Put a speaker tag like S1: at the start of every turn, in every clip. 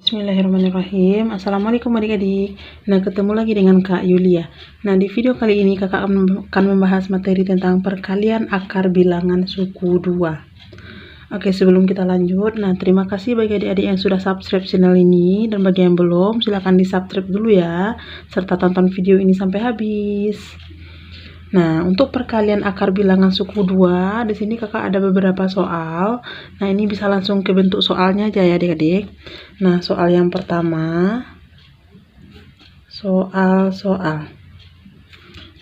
S1: Bismillahirrahmanirrahim. Assalamualaikum adik-adik. Nah, ketemu lagi dengan Kak Yulia. Nah, di video kali ini kakak akan membahas materi tentang perkalian akar bilangan suku 2. Oke, sebelum kita lanjut, nah terima kasih bagi adik-adik yang sudah subscribe channel ini, dan bagi yang belum, silahkan di subscribe dulu ya, serta tonton video ini sampai habis. Nah, untuk perkalian akar bilangan suku 2, di sini kakak ada beberapa soal. Nah, ini bisa langsung ke bentuk soalnya aja ya adik-adik. Nah, soal yang pertama, soal.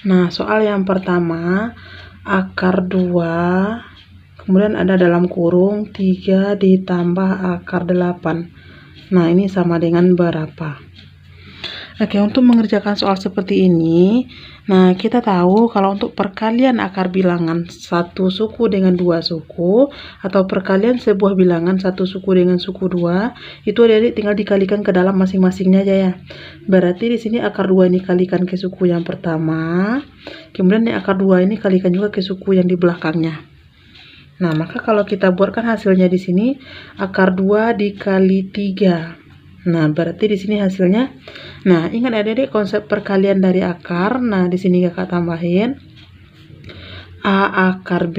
S1: Nah, soal yang pertama, akar 2, kemudian ada dalam kurung 3 ditambah akar 8. Nah, ini sama dengan berapa? Oke, untuk mengerjakan soal seperti ini, nah kita tahu kalau untuk perkalian akar bilangan satu suku dengan dua suku, atau perkalian sebuah bilangan satu suku dengan suku 2, itu adik-adik tinggal dikalikan ke dalam masing-masingnya aja ya. Berarti di sini akar 2 ini kalikan ke suku yang pertama, kemudian di akar 2 ini kalikan juga ke suku yang di belakangnya. Nah, maka kalau kita buatkan hasilnya di sini akar 2 dikali 3. Nah, berarti di sini hasilnya. Nah, ingat adik-adik konsep perkalian dari akar. Nah, di sini kakak tambahin A akar B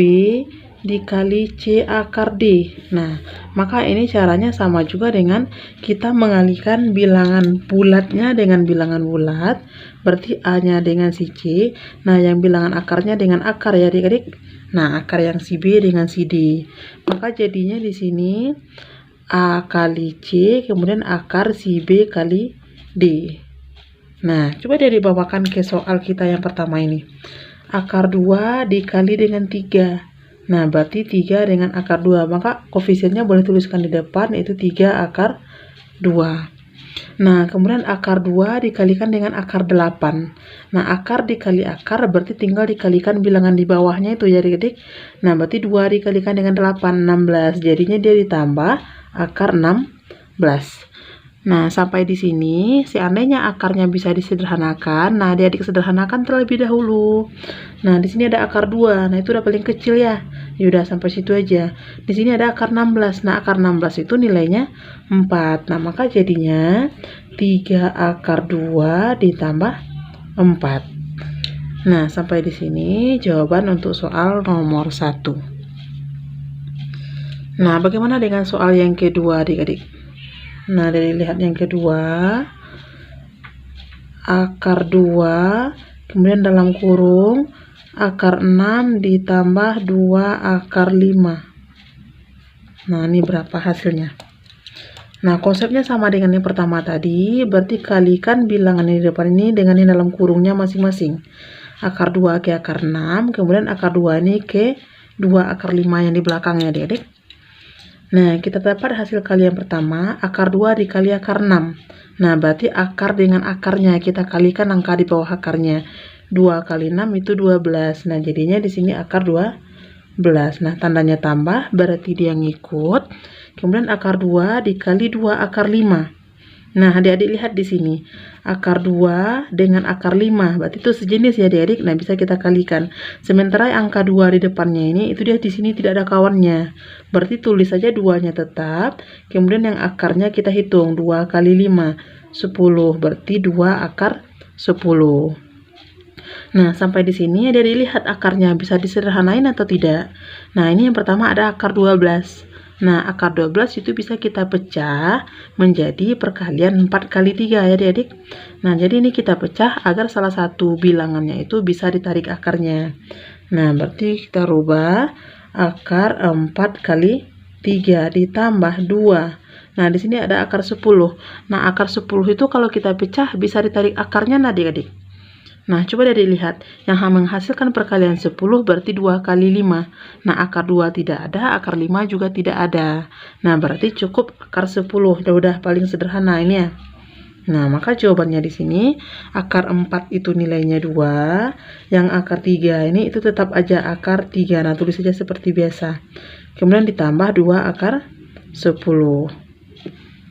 S1: dikali C akar D. Nah, maka ini caranya sama juga dengan kita mengalihkan bilangan bulatnya dengan bilangan bulat. Berarti A-nya dengan si C. Nah, yang bilangan akarnya dengan akar ya adik-adik. Nah, akar yang si B dengan si D. Maka jadinya di sini A kali C, kemudian akar si B kali D. Nah, coba dia dibawakan ke soal kita yang pertama ini. Akar 2 dikali dengan 3. Nah, berarti 3 dengan akar 2. Maka koefisiennya boleh tuliskan di depan, yaitu 3 akar 2. Nah, kemudian akar 2 dikalikan dengan akar 8. Nah, akar dikali akar berarti tinggal dikalikan bilangan di bawahnya itu ya adik-adik. Nah, berarti 2 dikalikan dengan 8, 16. Jadinya dia ditambah akar 16. Nah, sampai di sini, seandainya akarnya bisa disederhanakan, nah adik-adik sederhanakan terlebih dahulu. Nah, di sini ada akar 2. Nah, itu udah paling kecil ya. Ya udah sampai situ aja. Di sini ada akar 16. Nah, akar 16 itu nilainya 4. Nah, maka jadinya 3 akar 2 ditambah 4. Nah, sampai di sini jawaban untuk soal nomor 1. Nah, bagaimana dengan soal yang kedua adik-adik? Nah, dari lihat yang kedua, akar 2, kemudian dalam kurung akar 6 ditambah 2 akar 5. Nah, ini berapa hasilnya? Nah, konsepnya sama dengan yang pertama tadi, berarti kalikan bilangan di depan ini dengan yang dalam kurungnya masing-masing. Akar 2 ke akar 6, kemudian akar 2 ini ke 2 akar 5 yang di belakangnya adik-adik. Nah, kita dapat hasil kali yang pertama, akar 2 dikali akar 6. Nah, berarti akar dengan akarnya, kita kalikan angka di bawah akarnya. 2 kali 6 itu 12. Nah, jadinya di sini akar 12. Nah, tandanya tambah, berarti dia ngikut. Kemudian akar 2 dikali 2 akar 5. Nah, adik-adik lihat di sini. Akar 2 dengan akar 5. Berarti itu sejenis ya adik-adik. Nah, bisa kita kalikan. Sementara angka 2 di depannya ini, itu dia di sini tidak ada kawannya. Berarti tulis saja 2-nya tetap. Kemudian yang akarnya kita hitung. 2 kali 5, 10. Berarti 2 akar 10. Nah, sampai di sini adik-adik lihat akarnya bisa disederhanain atau tidak. Nah, ini yang pertama ada akar 12. Nah, akar 12 itu bisa kita pecah menjadi perkalian 4 kali 3 ya adik-adik. Nah, jadi ini kita pecah agar salah satu bilangannya itu bisa ditarik akarnya. Nah, berarti kita rubah akar 4 kali 3 ditambah 2. Nah, di sini ada akar 10. Nah, akar 10 itu kalau kita pecah bisa ditarik akarnya nah adik-adik. Nah, coba dari lihat. Yang menghasilkan perkalian 10 berarti 2 kali 5. Nah, akar 2 tidak ada, akar 5 juga tidak ada. Nah, berarti cukup akar 10. Udah paling sederhana ini ya. Nah, maka jawabannya di sini akar 4 itu nilainya 2. Yang akar 3 ini itu tetap aja akar 3. Nah, tulis saja seperti biasa. Kemudian ditambah 2 akar 10.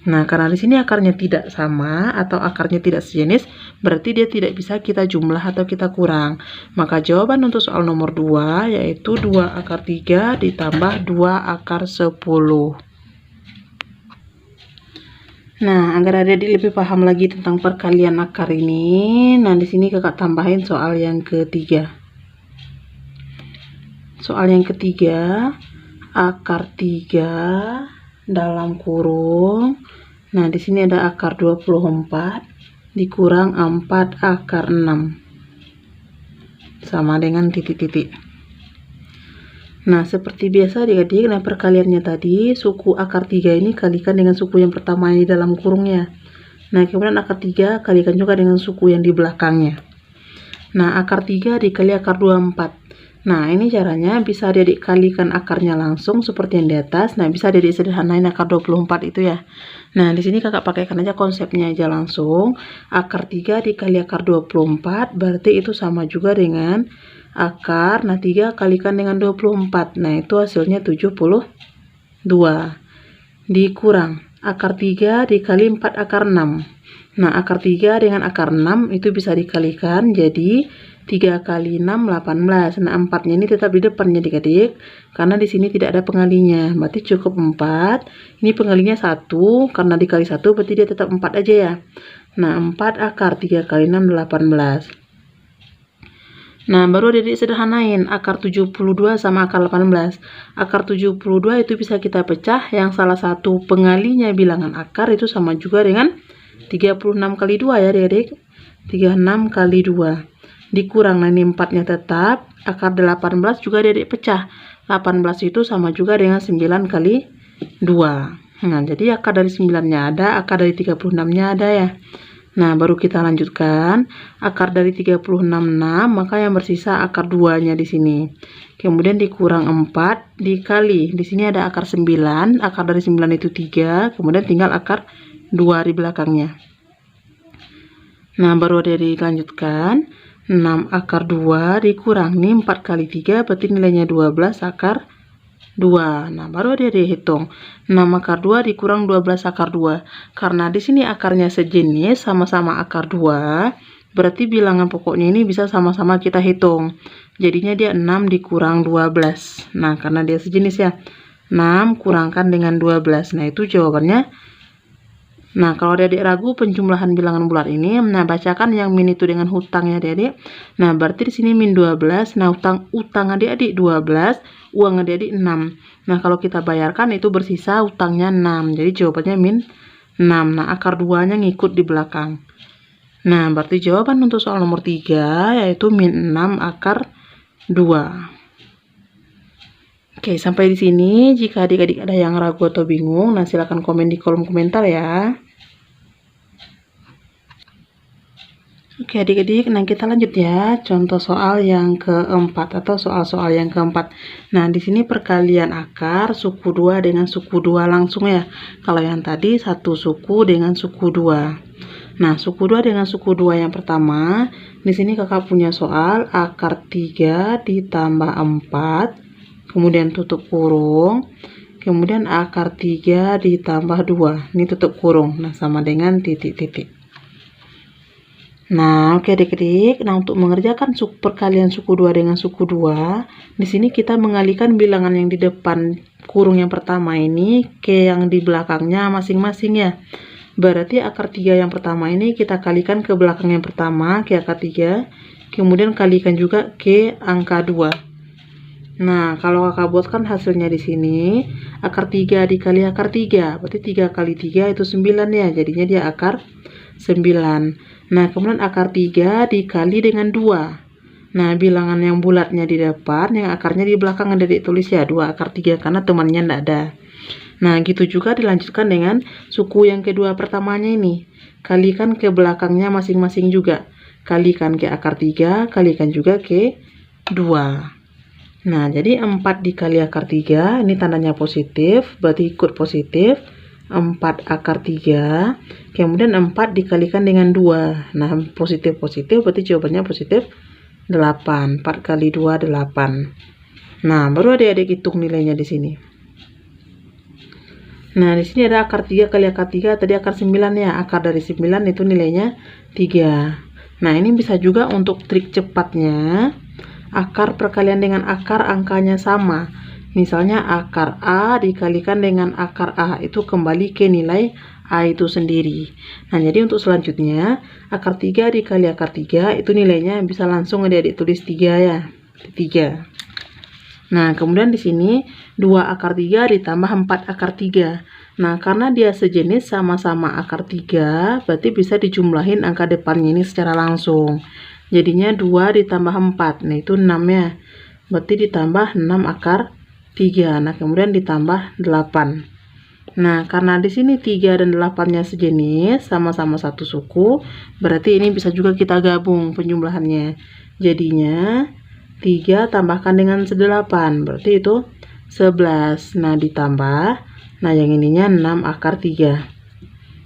S1: Nah, karena di sini akarnya tidak sama atau akarnya tidak sejenis, berarti dia tidak bisa kita jumlah atau kita kurang. Maka jawaban untuk soal nomor 2 yaitu 2 akar 3 ditambah 2 akar 10. Nah, agar adik-adik lebih paham lagi tentang perkalian akar ini, nah di sini kakak tambahin soal yang ketiga. Soal yang ketiga, akar 3 dalam kurung. Nah, di sini ada akar 24 dikurang 4 akar 6 sama dengan titik-titik. Nah, seperti biasa adik-adik, nah perkaliannya tadi suku akar 3 ini kalikan dengan suku yang pertama di dalam kurungnya. Nah, kemudian akar 3 kalikan juga dengan suku yang di belakangnya. Nah, akar 3 dikali akar 24. Nah, ini caranya bisa adik-adik kalikan akarnya langsung seperti yang di atas. Nah, bisa adik-adik sederhanain akar 24 itu ya. Nah, di sini kakak pakaikan aja konsepnya aja langsung. Akar 3 dikali akar 24 berarti itu sama juga dengan akar, nah 3 kalikan dengan 24. Nah, itu hasilnya 72. Dikurang akar 3 dikali 4 akar 6. Nah, akar 3 dengan akar 6 itu bisa dikalikan jadi 3 kali 6 18. Nah, 4-nya ini tetap di depannya adik-adik karena di sini tidak ada pengalinya. Berarti cukup 4. Ini pengalinya 1 karena dikali 1 berarti dia tetap 4 aja ya. Nah, 4 akar 3 kali 6 18. Nah, baru adik sederhanain akar 72 sama akar 18. Akar 72 itu bisa kita pecah, yang salah satu pengalinya bilangan akar itu sama juga dengan 36 kali 2 ya adik-adik. 36 kali 2. Dikurang, nah ini 4-nya tetap. Akar 18 juga adik pecah. 18 itu sama juga dengan 9 kali 2. Nah, jadi akar dari 9-nya ada, akar dari 36-nya ada ya. Nah, baru kita lanjutkan. Akar dari 36 6, maka yang bersisa akar 2-nya di sini. Kemudian dikurang 4 dikali. Di sini ada akar 9, akar dari 9 itu 3, kemudian tinggal akar 2 di belakangnya. Nah, baru ada dilanjutkan. 6 akar 2 dikurang, nih 4 kali 3 berarti nilainya 12 akar 2. Nah, baru dia dihitung 6 akar 2 dikurang 12 akar 2. Karena di sini akarnya sejenis sama-sama akar 2, berarti bilangan pokoknya ini bisa sama-sama kita hitung. Jadinya dia 6 dikurang 12. Nah, karena dia sejenis ya. 6 kurangkan dengan 12. Nah, itu jawabannya. Nah, kalau adik-adik ragu penjumlahan bilangan bulat ini, nah bacakan yang min itu dengan hutangnya adik-adik. Nah, berarti di sini min 12. Nah, utang adik-adik 12, uang adik-adik 6. Nah, kalau kita bayarkan itu bersisa utangnya 6. Jadi jawabannya min 6. Nah, akar 2-nya ngikut di belakang. Nah, berarti jawaban untuk soal nomor 3 yaitu min 6 akar 2. Oke, sampai di sini. Jika adik-adik ada yang ragu atau bingung, nah silahkan komen di kolom komentar ya. Oke adik-adik, nah kita lanjut ya. Contoh soal yang keempat atau soal-soal yang keempat. Nah, di sini perkalian akar suku 2 dengan suku 2 langsung ya. Kalau yang tadi satu suku dengan suku 2. Nah, suku 2 dengan suku 2 yang pertama, di sini kakak punya soal akar 3 ditambah 4. Kemudian tutup kurung, kemudian akar 3 ditambah 2, ini tutup kurung, nah sama dengan titik-titik. Nah, oke adik-adik, nah untuk mengerjakan perkalian suku 2 dengan suku 2, di sini kita mengalihkan bilangan yang di depan kurung yang pertama ini ke yang di belakangnya masing-masing ya. Berarti akar 3 yang pertama ini kita kalikan ke belakang yang pertama, ke akar 3, kemudian kalikan juga ke angka 2. Nah, kalau kakak buatkan hasilnya di sini, akar 3 dikali akar 3, berarti 3 kali 3 itu 9 ya, jadinya dia akar 9. Nah, kemudian akar 3 dikali dengan 2. Nah, bilangan yang bulatnya di depan, yang akarnya di belakang ada ditulis ya, 2 akar 3, karena temannya tidak ada. Nah, gitu juga dilanjutkan dengan suku yang kedua pertamanya ini. Kalikan ke belakangnya masing-masing juga. Kalikan ke akar 3, kalikan juga ke 2. Nah, jadi 4 dikali akar 3, ini tandanya positif, berarti ikut positif. 4 akar 3, kemudian 4 dikalikan dengan 2. Nah, positif-positif, berarti jawabannya positif 8. 4 kali 2, 8. Nah, baru adik-adik hitung nilainya di sini. Nah, di sini ada akar 3 kali akar 3, tadi akar 9 ya. Akar dari 9 itu nilainya 3. Nah, ini bisa juga untuk trik cepatnya. Akar perkalian dengan akar angkanya sama. Misalnya akar A dikalikan dengan akar A, itu kembali ke nilai A itu sendiri. Nah, jadi untuk selanjutnya, akar 3 dikali akar 3 itu nilainya bisa langsung adik-adik tulis 3 ya. 3. Nah, kemudian di sini 2 akar 3 ditambah 4 akar 3. Nah, karena dia sejenis sama-sama akar 3, berarti bisa dijumlahin angka depannya ini secara langsung. Jadinya 2 ditambah 4, nah itu 6 ya. Berarti ditambah 6 akar 3. Nah, kemudian ditambah 8. Nah, karena di sini 3 dan 8-nya sejenis, sama-sama satu suku, berarti ini bisa juga kita gabung penjumlahannya. Jadinya 3 tambahkan dengan 8, berarti itu 11. Nah, ditambah, nah yang ininya 6 akar 3.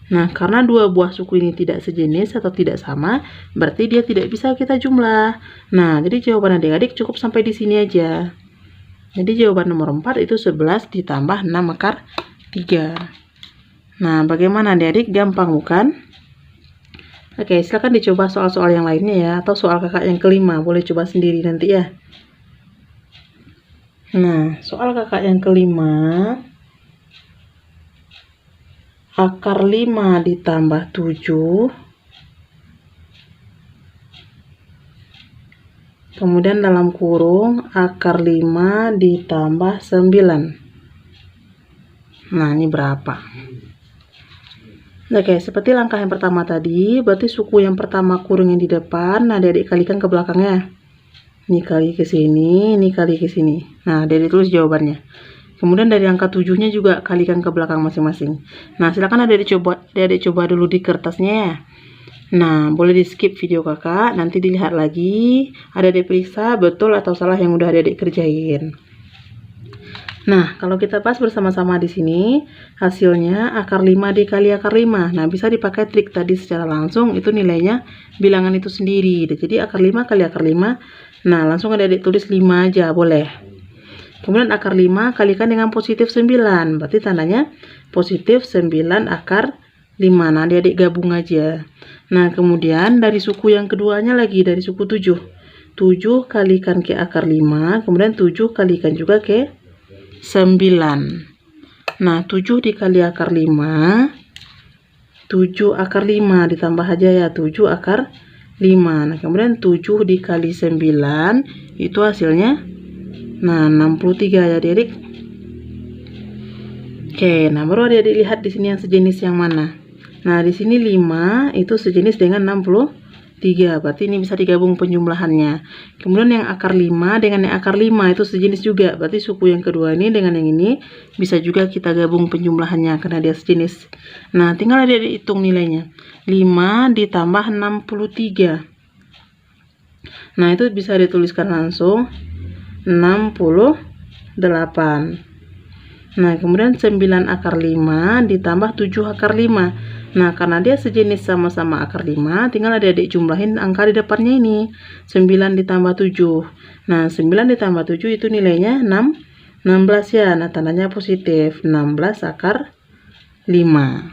S1: Nah, karena dua buah suku ini tidak sejenis atau tidak sama, berarti dia tidak bisa kita jumlah. Nah, jadi jawaban adik-adik cukup sampai di sini aja. Jadi jawaban nomor 4 itu 11 ditambah 6 akar 3. Nah, bagaimana adik-adik? Gampang bukan? Oke, silakan dicoba soal-soal yang lainnya ya, atau soal kakak yang kelima, boleh coba sendiri nanti ya. Nah, soal kakak yang kelima, akar 5 ditambah 7, kemudian dalam kurung akar 5 ditambah 9. Nah, ini berapa? Oke, seperti langkah yang pertama tadi, berarti suku yang pertama kurung yang di depan, nah adik kalikan ke belakangnya. Ini kali ke sini, ini kali ke sini. Nah, adik tulis jawabannya. Kemudian dari angka 7-nya juga kalikan ke belakang masing-masing. Nah, silakan adik coba dulu di kertasnya ya. Nah, boleh di skip video kakak, nanti dilihat lagi, adik periksa betul atau salah yang udah adik kerjain. Nah, kalau kita bahas bersama-sama di sini, hasilnya akar 5 dikali akar 5. Nah, bisa dipakai trik tadi secara langsung, itu nilainya bilangan itu sendiri. Jadi akar 5 kali akar 5, nah langsung adik tulis 5 aja, boleh. Kemudian akar 5 kalikan dengan positif 9, berarti tandanya positif 9 akar 5. Nah, adik gabung aja. Nah, kemudian dari suku yang keduanya lagi, dari suku 7. 7 kalikan ke akar 5, kemudian 7 kalikan juga ke 9. Nah, 7 dikali akar 5, 7 akar 5 ditambah aja ya, 7 akar 5. Nah, kemudian 7 dikali 9 itu hasilnya, nah 63 ya adik. Oke, nah baru adik lihat di sini yang sejenis yang mana. Nah, di sini 5 itu sejenis dengan 63, berarti ini bisa digabung penjumlahannya. Kemudian yang akar 5 dengan yang akar 5 itu sejenis juga, berarti suku yang kedua ini dengan yang ini bisa juga kita gabung penjumlahannya karena dia sejenis. Nah, tinggal adik hitung nilainya. 5 ditambah 63. Nah, itu bisa dituliskan langsung 68. Nah, kemudian 9 akar 5 ditambah 7 akar 5. Nah, karena dia sejenis sama-sama akar 5, tinggal adik-adik jumlahin angka di depannya ini. 9 ditambah 7. Nah, 9 ditambah 7 itu nilainya 16 ya. Nah, tandanya positif. 16 akar 5.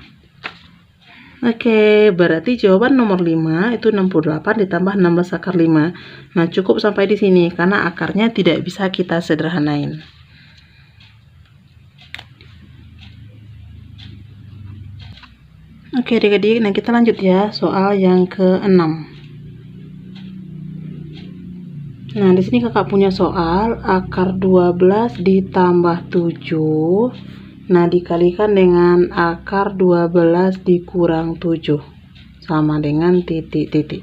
S1: Oke, berarti jawaban nomor 5 itu 68 ditambah 16 akar 5. Nah, cukup sampai di sini karena akarnya tidak bisa kita sederhanain. Oke adik-adik, nah kita lanjut ya soal yang ke-6. Nah, di sini kakak punya soal akar 12 ditambah 7. Nah, dikalikan dengan akar 12 dikurang 7 sama dengan titik-titik.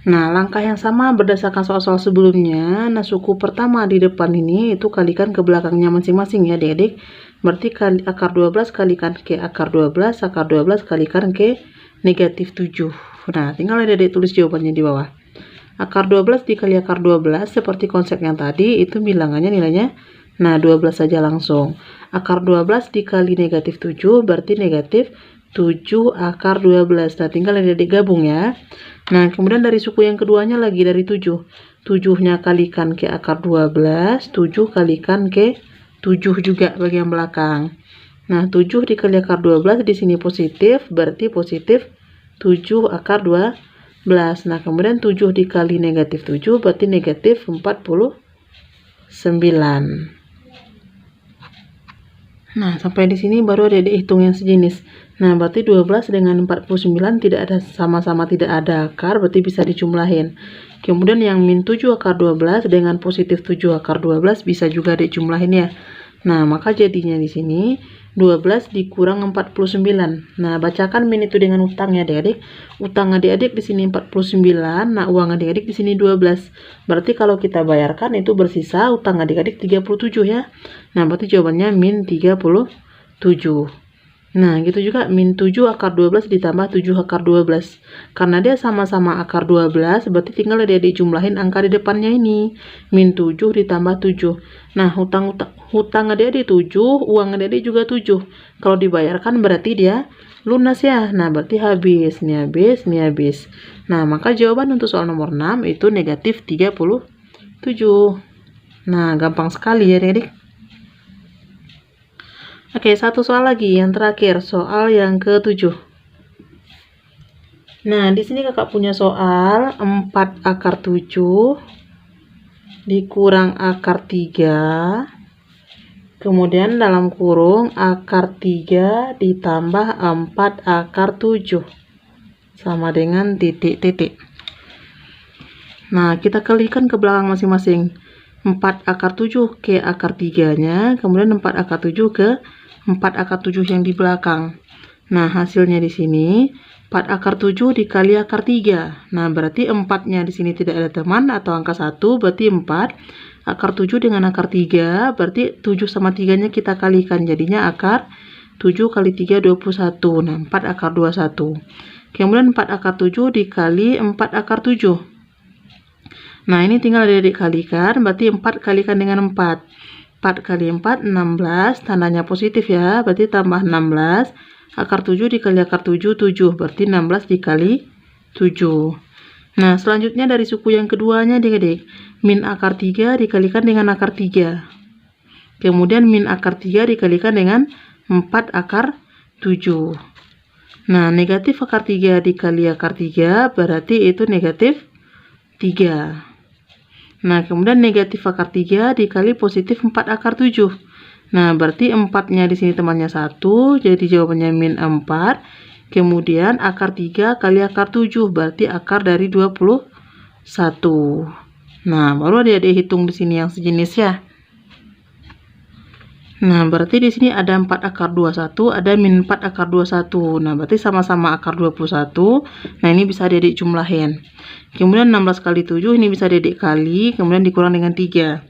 S1: Nah, langkah yang sama berdasarkan soal-soal sebelumnya. Nah, suku pertama di depan ini itu kalikan ke belakangnya masing-masing ya adik-adik. Berarti akar 12 kalikan ke akar 12, akar 12 kalikan ke negatif 7. Nah, tinggal adik-adik tulis jawabannya di bawah. Akar 12 dikali akar 12, seperti konsep yang tadi, itu bilangannya nilainya, nah 12 saja langsung. Akar 12 dikali negatif 7, berarti negatif 7 akar 12. Nah, tinggal adik-adik gabung ya. Nah, kemudian dari suku yang keduanya lagi dari 7. 7-nya kalikan ke akar 12, 7 kalikan ke 7 juga bagian belakang. Nah, 7 dikali akar 12 di sini positif, berarti positif 7 akar 12. Nah, kemudian 7 dikali negatif 7 berarti negatif 49. Nah, sampai di sini baru adik-adik hitung yang sejenis. Nah, berarti 12 dengan 49 tidak ada, sama-sama tidak ada akar, berarti bisa dijumlahin. Kemudian yang min 7 akar 12 dengan positif 7 akar 12 bisa juga dijumlahin ya. Nah, maka jadinya di sini 12 dikurang 49. Nah, bacakan min itu dengan utang ya adik-adik. Utang adik-adik di sini 49, nah uang adik-adik di sini 12. Berarti kalau kita bayarkan itu bersisa utang adik-adik 37 ya. Nah, berarti jawabannya min 37. Nah, gitu juga min 7 akar 12 ditambah 7 akar 12. Karena dia sama-sama akar 12, berarti tinggal adik-adik jumlahin angka di depannya ini. Min 7 ditambah 7. Nah, hutang adik-adik 7, uang adik-adik juga 7. Kalau dibayarkan berarti dia lunas ya. Nah, berarti habis, ini habis, ini habis. Nah, maka jawaban untuk soal nomor 6 itu negatif 37. Nah, gampang sekali ya adik-adik. Oke, satu soal lagi, yang terakhir, soal yang ke-7. Nah, di sini kakak punya soal 4 akar 7 dikurang akar 3, kemudian dalam kurung akar 3 ditambah 4 akar 7 sama dengan titik-titik. Nah, kita kalikan ke belakang masing-masing. 4 akar 7 ke akar 3-nya, kemudian 4 akar 7 ke 4 akar 7 yang di belakang. Nah, hasilnya di sini 4 akar 7 dikali akar 3. Nah, berarti 4-nya di sini tidak ada teman atau angka 1, berarti 4. Akar 7 dengan akar 3, berarti 7 sama 3-nya kita kalikan. Jadinya akar 7 kali 3, 21. Nah, 4 akar 21. Kemudian 4 akar 7 dikali 4 akar 7. Nah, ini tinggal adik-adik kalikan, berarti 4 kalikan dengan 4. 4 kali 4, 16, tandanya positif ya, berarti tambah 16, akar 7 dikali akar 7, 7, berarti 16 dikali 7. Nah, selanjutnya dari suku yang keduanya adik-adik, min akar 3 dikalikan dengan akar 3. Kemudian min akar 3 dikalikan dengan 4 akar 7. Nah, negatif akar 3 dikali akar 3, berarti itu negatif 3. Nah, kemudian negatif akar 3 dikali positif 4 akar 7. Nah, berarti 4-nya di sini temannya 1, jadi jawabannya min 4. Kemudian akar 3 kali akar 7, berarti akar dari 21. Nah, baru adik-adik hitung di sini yang sejenis ya. Nah, berarti di sini ada 4 akar 21, ada min 4 akar 21. Nah, berarti sama-sama akar 21. Nah, ini bisa adik-adik jumlahin. Kemudian 16 kali 7 ini bisa adik-adik kali, kemudian dikurang dengan 3.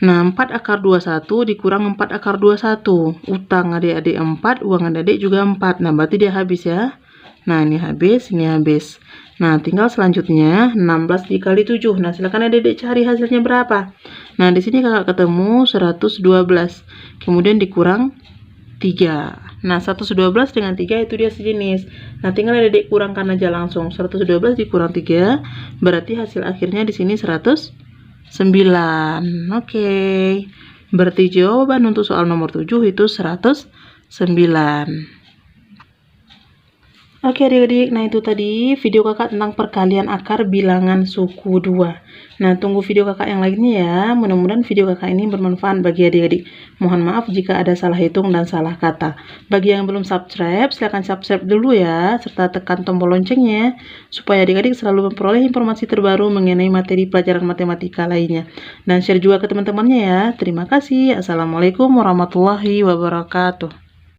S1: Nah, 4 akar 21 dikurang 4 akar 21. Utang adik-adik 4, uang adik-adik juga 4. Nah, berarti dia habis ya. Nah, ini habis, ini habis. Nah, tinggal selanjutnya 16 dikali 7. Nah, silakan adik-adik cari hasilnya berapa. Nah, di sini kakak ketemu 112. Kemudian dikurang 3. Nah, 112 dengan 3 itu dia sejenis. Nah, tinggal adik-adik kurangkan aja langsung. 112 dikurang 3 berarti hasil akhirnya di sini 109. Oke. Berarti jawaban untuk soal nomor 7 itu 109. Oke adik-adik, nah itu tadi video kakak tentang perkalian akar bilangan suku 2. Nah, tunggu video kakak yang lainnya ya. Mudah-mudahan video kakak ini bermanfaat bagi adik-adik. Mohon maaf jika ada salah hitung dan salah kata. Bagi yang belum subscribe, silahkan subscribe dulu ya, serta tekan tombol loncengnya, supaya adik-adik selalu memperoleh informasi terbaru mengenai materi pelajaran matematika lainnya. Dan share juga ke teman-temannya ya. Terima kasih. Assalamualaikum warahmatullahi wabarakatuh.